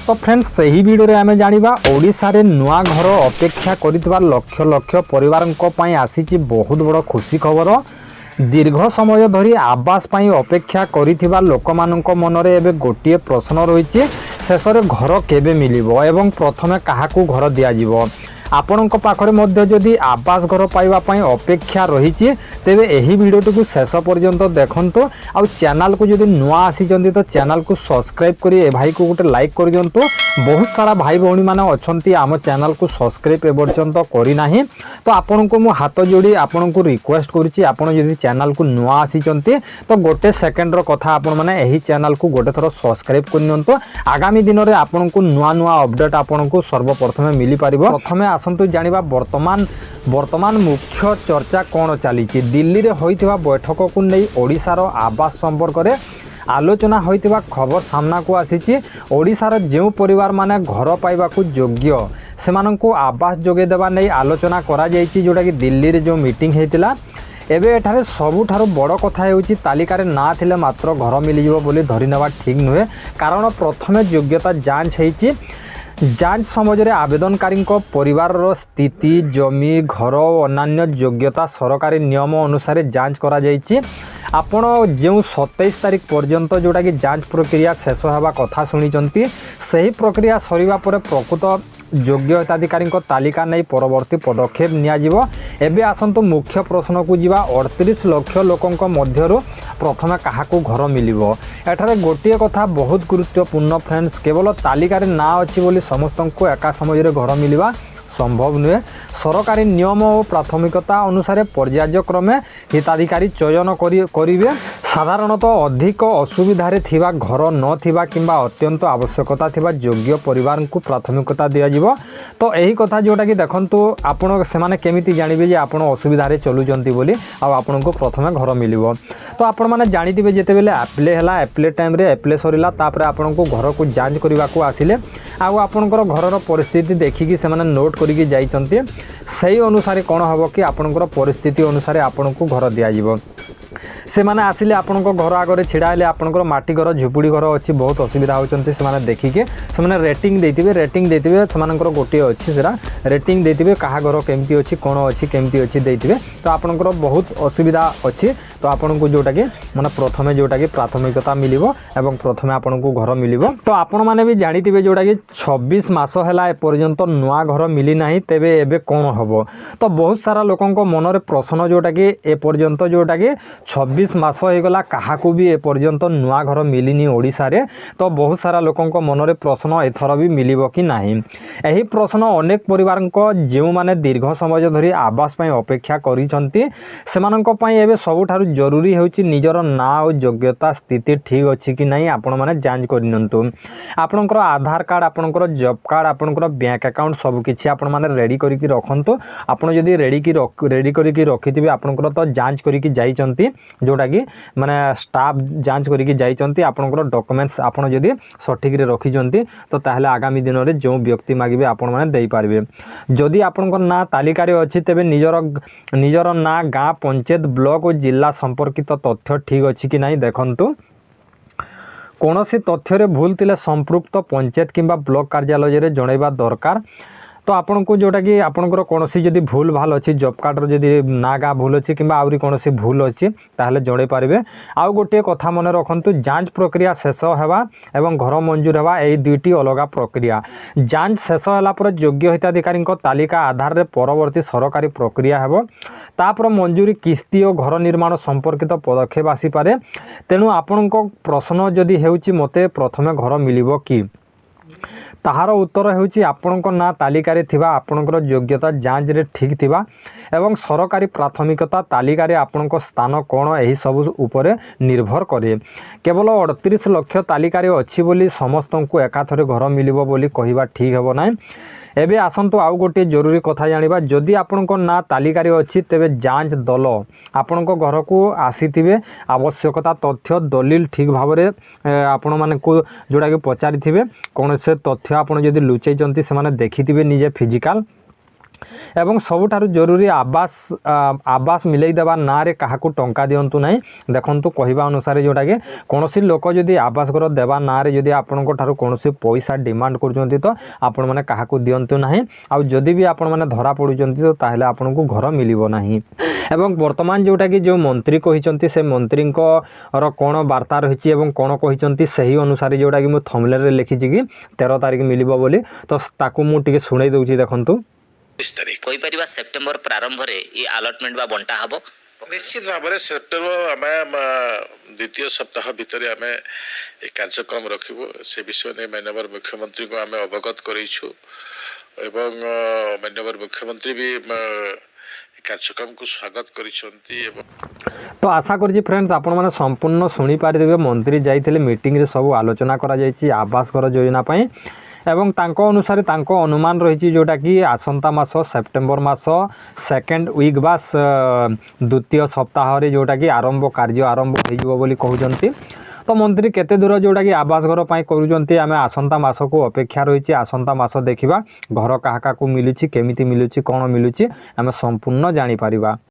तो फ्रेंड्स सही वीडियो रे आमे जानिबा ओडिसा रे नुआ घर अपेक्षा करितबा लक्ष लक्ष परिवार को पई आसीची बहुत बड़ खुशी खबर। दीर्घ समय धरी आवास पई अपेक्षा करितबा लोकमानक मनरे एबे गोटिए प्रश्न रहिछि, शेषरे घर केबे मिलिबो एवं प्रथमे काहाकू घर दिया जिवो। आपणक पाखरे मध्य जदि आवास घर पाइबा पई अपेक्षा रहिछि तेबे एही वीडियो को शेष पर्यंत देखंतु। आ चैनल को जदि नुआ आसीचंती तो चैनल को सब्सक्राइब करी ए भाई को गोटे लाइक कर दियंतु। बहुत सारा भाई भौणी माने अछंती आम चैनल को सब्सक्राइब ए पर्यंत करी नाही, तो आपन को मु हाथ जोड़ी आपन को रिक्वेस्ट करूची, आपन जदि चैनल को नुआ आसीचंती तो गोटे सेकंड रो कथा आपन माने एही चैनल को गोटे थरो सब्सक्राइब कर नियंतु। आगामी दिन रे आपन को नुआ नुआ अपडेट आपन को सर्वप्रथमे मिली पारिबो। प्रथमे आसंतु जानिबा वर्तमान मुख्य चर्चा कौन चली। दिल्ली रे होइतिबा बैठक को नहीं ओडिशार आवास संपर्क में आलोचना होइतिबा खबर सामना को आसीची। ओडिशार जेउ परिवार माने घर पाइबा को योग्य सेमानंको आवास जोगे देबा नहीं आलोचना करा जायछि, जोटा कि दिल्ली रे जो मीटिंग हेतिला। एबे एठारे सबुठारु बड़ कथा हेउछि तालिका रे ना थिले मात्र घर मिलिजिवो बोली धरि नेबा ठीक नुहे, कारण प्रथमे योग्यता जांच हेछि। जांच समझे आवेदनकारी परिवार स्थिति, जमी, घर और अन्य योग्यता सरकारी नियम अनुसार जांच करा जायछि। आपण जो 27 तारीख पर्यंत जोटा कि जांच प्रक्रिया शेष होगा कथा शुणी, सही प्रक्रिया सरिबा परे प्रकृत योग्य हिताधिकारी तालिका नहीं परवर्ती पदक्षेप नियाजिवो। एबे आसंतु मुख्य प्रश्न को जीवा 38 लाख लोकंक मध्यरु प्रथमे काहाकू घर मिलिबो। एठारे गोटिए कथा बहुत गुरुत्वपूर्ण फ्रेंड्स, केवल तालिका रे ना अछि बोली समस्तंको एका समय रे घर मिलिबा संभव नुहे। सरकारी नियम और प्राथमिकता अनुसार पर्यायक्रमे हिताधिकारी चयन करिवे। साधारणतः अधिक असुविधारे थिबा घर न थिबा किंबा अत्यंत आवश्यकता थिबा योग्य परिवार को प्राथमिकता दिया जिवो। तो यही कथा जोटा कि देखंतु आपण सेमाने केमिति जानिबे जे आपण असुविधारे चलुचंती बोली आ आपण को प्रथमे घर मिलिबो। तो आपण माने जानिथिबे जेते बेले अप्ले हला, अप्ले टाइम रे अप्ले सरिला तापर आपण को घर को जांच करबा को आसिले आ आपणकर घरर परिस्थिति देखिकी सेमाने नोट करिकी जाइचंती। सही अनुसार कौन हम कि आपणकर परिस्थिति अनुसार आपण को घर दिया जिवो। से माने आसिले आपण घर आगे छिड़ा हेले आपणकर माटी घर, झुपुड़ी घर अच्छी बहुत असुविधा होचंती से देखिके से रेटिंग देथिबे सेमानकर गोटे अच्छी सेरा रेटिंग देथिबे कहा घर केमती अच्छी कौन अच्छी केमती अच्छी देथिबे। तो आपणकर बहुत असुविधा अच्छी, तो आपण को जोटा कि माने प्रथमे जोटा कि प्राथमिकता मिलिबो एवं प्रथमे आपण को घर मिलिबो। तो आपण माने भी जानिथिबे जोटा कि 26 मास हैला ए पर्यंत नुआ घर मिली नाही, तेबे एबे कोन हबो। तो बहुत सारा लोकंक मनरे प्रश्न जोटा कि ए पर्यंत जोटा कि 26 मास हो गला काहाकू भी ए पर्यंत नुआ घर मिलिनी ओडिसा रे। तो बहुत सारा लोकंक मनरे प्रश्न एथर भी मिलिबो कि नाही। एही प्रश्न अनेक परिवारंक जेउ माने दीर्घ समय धरी आवास पई अपेक्षा करिसंती सेमानंक पई एबे सबुठारु जरूरी होची निजर ना और योग्यता स्थिति ठीक अच्छी कि नहीं आपण माने जांच करनियंतु। आपणकर आधार कार्ड, आपणकर जॉब कार्ड, आपणकर बैंक अकाउंट सब किछि आपण माने रेडी करिकि रखंतु। आपण जदी रेडी करिकि रखिथिबे आपणकर तो जांच करिकि जाइचंती, जोटा कि माने स्टाफ जांच करिकि जाइचंती। आपणकर डॉक्यूमेंट्स आपण जदी सठिक रे रखिचंती तो ताहले आगामी दिन रे जो व्यक्ति मागिबे आपण माने देई पारबे। जदी आपणकर ना तालिका रे अछि तेबे निजर ना, गाँ, पंचायत, ब्लॉक और जिला संपर्कित तथ्य ठीक अच्छी कि नहीं देखंतु। कौन सी तथ्य रे भूल थिले संपृक्त पंचायत किंबा ब्लॉक कार्यालय रे जणैबा दरकार। तो आपण को जोटा कि आपणकर कौन सी जदि भूल भाल अच्छी, जॉब कार्ड रो जदि ना गाँ भूल अच्छी किंबा आउरी कौन सी भूल अच्छी ताहले जणै पारिबे। आउ गोटे कथा मन रखंतु, जांच प्रक्रिया शेष हेबा एवं घर मंजूर हेबा एई दुईटी अलगा प्रक्रिया। जांच शेष होला पर योग्य हिताधिकारी तालिका आधार रे परवर्ती सरकारी प्रक्रिया हेबो। तापर मंजूरी, किस्ती और घर निर्माण संपर्कित पदक्षेप आसी पारे। तेणु आपणक प्रश्न जदि हेउची मते प्रथमे घर मिलिबो कि, ताहार उत्तर हेउची आपणक ना तालिका रे थिबा, आपणकर योग्यता जांच रे ठीक थिबा एवं सरकारी प्राथमिकता तालिका रे आपणक स्थान कोन एही सब ऊपर निर्भर करे। केवल 38 लाख तालिका रे अछि बोली समस्तंकु एकाथरे घर मिलिबो बोली कहिबा ठीक हेबो नै। एबे आसंतु आउ गोटे जरूरी कथा जानिबा, जदि आपणक ना तालिका रे अछि तेबे जांच दल आपणक घर को आसीथिबे, आवश्यकता तथ्य दलिल ठीक भाव रे आपण माने को जोडा के पचारिथिबे। कोन से तथ्य आपण जदि लुचैचंती से माने देखिथिबे निजे फिजिकल ଏବଂ ସବୁଠାରୁ ଜରୁରୀ ଆବାସ ମିଲେଇ ଦେବା ନାଁରେ କାହାକୁ ଟଙ୍କା ଦିଅନ୍ତୁ ନାହିଁ। ଦେଖନ୍ତୁ କହିବା ଅନୁସାରେ ଯେଉଁଟାକି କୌଣସି ଲୋକ ଯଦି ଆବାସ ଘର ଦେବା ନାଁରେ ଯଦି ଆପଣଙ୍କ ଠାରୁ କୌଣସି ପଇସା ଡିମାଣ୍ଡ କରୁଛନ୍ତି ତ ଆପଣମାନେ କାହାକୁ ଦିଅନ୍ତୁ ନାହିଁ। ଆଉ ଯଦି ବି ଆପଣମାନେ ଧରା ପଡ଼ୁଛନ୍ତି ତ ତାହେଲେ ଆପଣଙ୍କୁ ଘର ମିଳିବ ନାହିଁ। ଏବଂ ବର୍ତ୍ତମାନ ଯେଉଁଟାକି ଯେଉଁ ମନ୍ତ୍ରୀ କହିଛନ୍ତି ସେ ମନ୍ତ୍ରୀଙ୍କର କ'ଣ ବାର୍ତ୍ତା ରହିଛି ଏବଂ କ'ଣ କହିଛନ୍ତି ସେହି ଅନୁସାରେ ଯେଉଁଟାକି ମୁଁ ଥମ୍ବନେଲ୍ରେ ଲେଖିଛି କି 13 ତାରିଖ ମିଳିବ ବୋଲି, ତ ତାକୁ ମୁଁ ଟିକେ ଶୁଣେଇ ଦେଉଛି ଦେଖନ୍ତୁ। କହିପାରିବା ସେପ୍ଟେମ୍ବର ପ୍ରାରମ୍ଭରେ ଏ ଆଲଟମେଣ୍ଟ ବା ବଣ୍ଟା ହେବ? निश्चित भाव में सेप्टेम्बर आम द्वितीय सप्ताह भितर आम ए कार्यक्रम रखू से विषय नहीं माननीय मुख्यमंत्री को आम अवगत करूँ एवं माननीय मुख्यमंत्री भी कार्यक्रम को स्वागत करिसेंती। तो आशा करी फ्रेंड्स आपण मैंने संपूर्ण शुणी पारे मंत्री जाइए मीटिंग रे सब आलोचना करा जायछि आवास घर योजना पाई एवं तांको अनुसार तांको अनुमान रही जोटा कि आसंता मास सेप्टेम्बर मास सेकेंड वीक बा द्वितीय सप्ताह रे जोटा कि आरंभ कार्य आरंभ हो बोली कहउचंती। तो मंत्री केते दूर जोटा कि आवास घर पाई करूचंती आमे आसंता मास को अपेक्षा रही आसंता मास देखिबा घर काहा को मिलुछि केमिति मिलुछि कोन मिलुछि आमे संपूर्ण जानि परिबा।